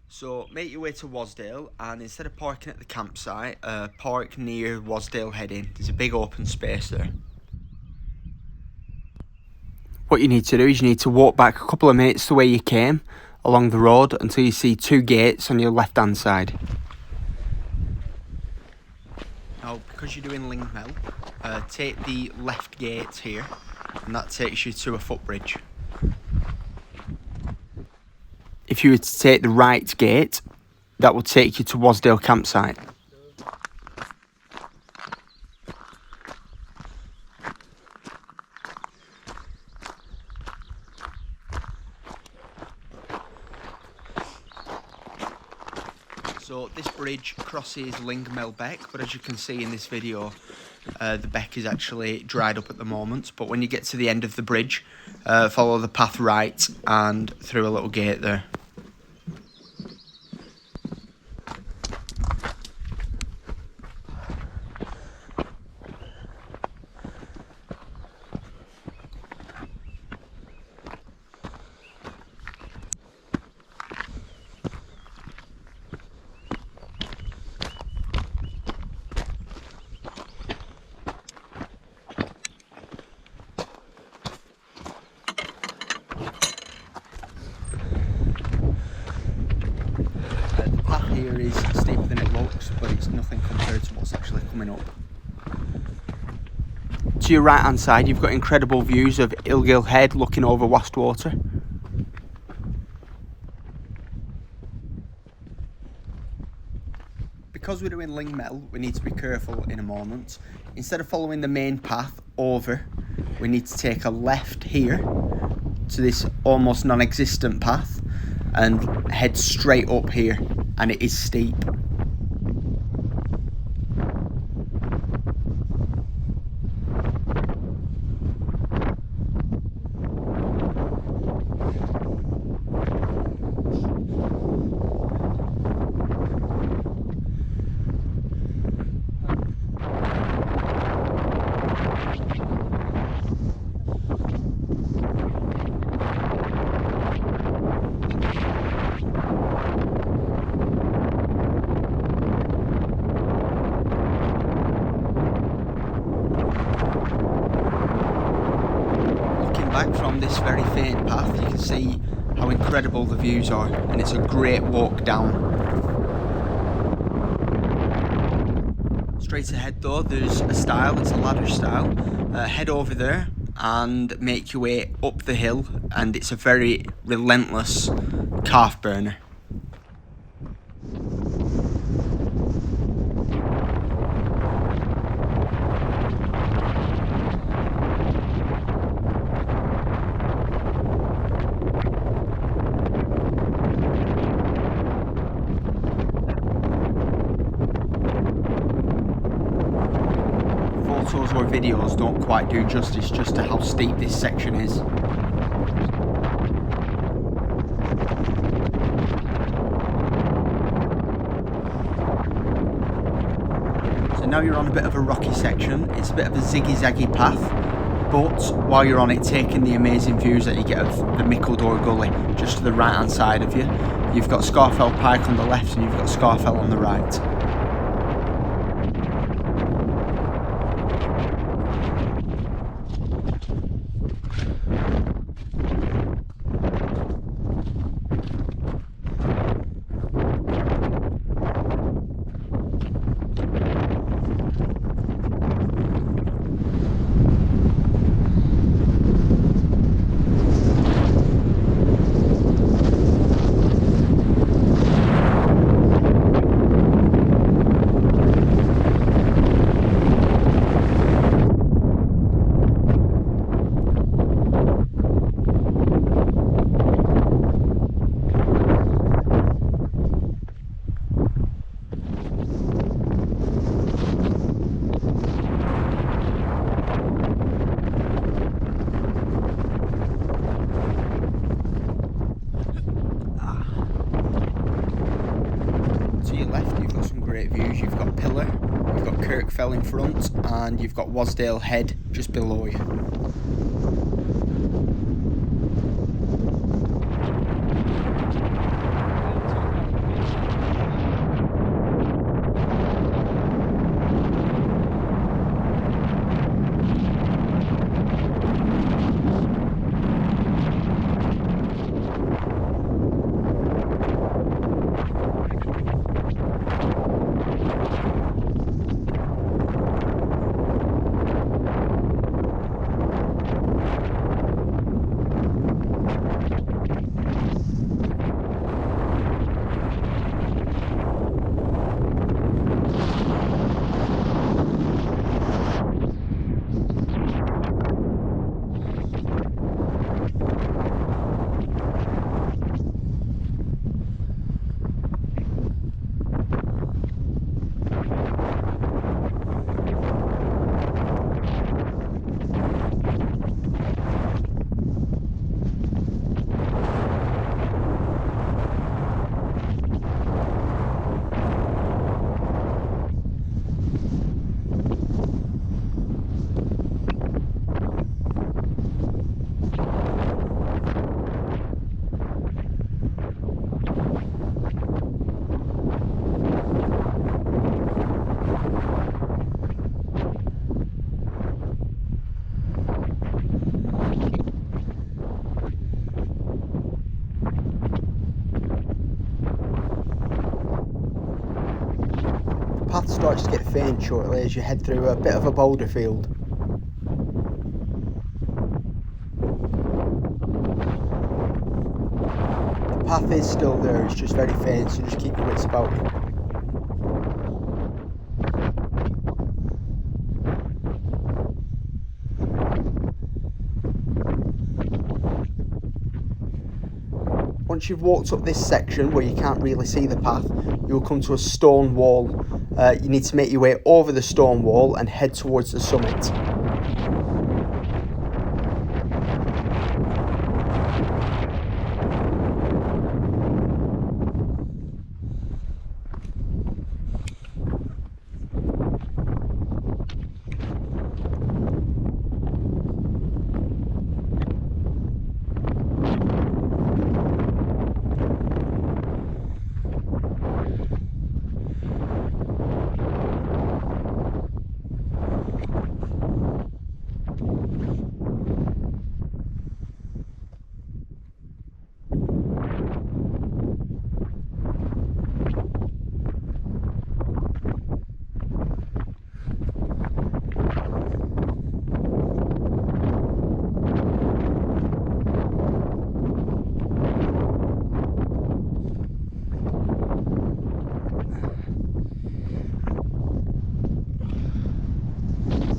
So make your way to Wasdale, and instead of parking at the campsite, park near Wasdale heading. There's a big open space there. What you need to do is you need to walk back a couple of minutes the way you came along the road until you see two gates on your left hand side. Now, because you're doing Lingmell, take the left gate here, and that takes you to a footbridge. If you were to take the right gate, that will take you to Wasdale campsite. So this bridge crosses Lingmell Beck, but as you can see in this video, the beck is actually dried up at the moment. But when you get to the end of the bridge, follow the path right and through a little gate there. The path here is steeper than it looks, but it's nothing compared to what's actually coming up. To your right hand side, you've got incredible views of Ilgill Head looking over Wastwater. Because we're doing Lingmell, we need to be careful in a moment. Instead of following the main path over, we need to take a left here to this almost non-existent path and head straight up here, and it is steep. Back from this very faint path, you can see how incredible the views are, and it's a great walk down. Straight ahead though, there's a stile, it's a ladder stile. Head over there and make your way up the hill, and it's a very relentless calf burner. Photos or videos don't quite do justice just to how steep this section is. So now you're on a bit of a rocky section. It's a bit of a ziggy-zaggy path, but while you're on it, taking the amazing views that you get of the Mickledore Gully just to the right hand side of you. You've got Scarfell Pike on the left and you've got Scarfell on the right. Views. You've got Pillar, you've got Kirkfell in front, and you've got Wasdale Head just below you. starts to get faint shortly as you head through a bit of a boulder field. The path is still there, it's just very faint, so just keep your wits about you. Once you've walked up this section where you can't really see the path, you'll come to a stone wall. You need to make your way over the stone wall and head towards the summit.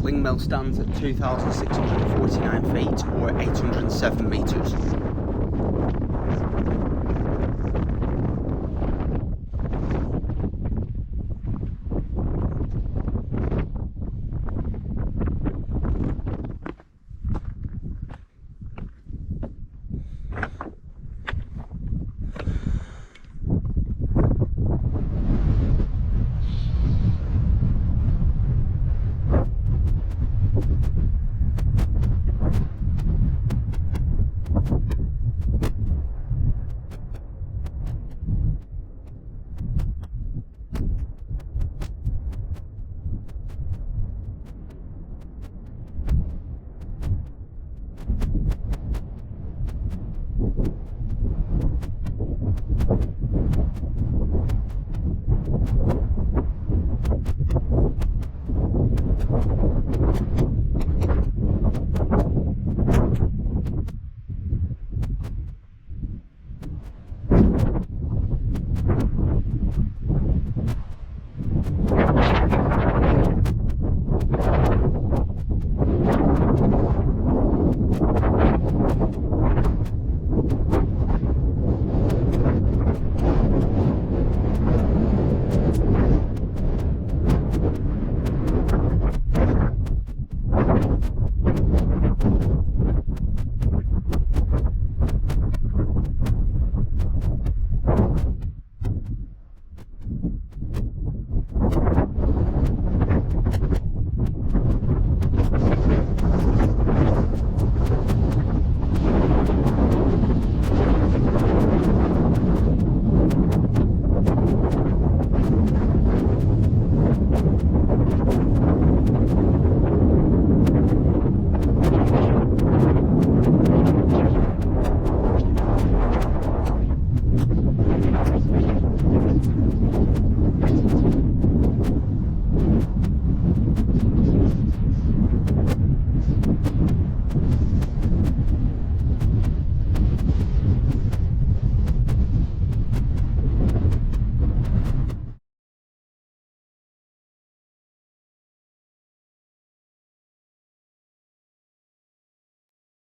Lingmell stands at 2,649 feet or 807 metres.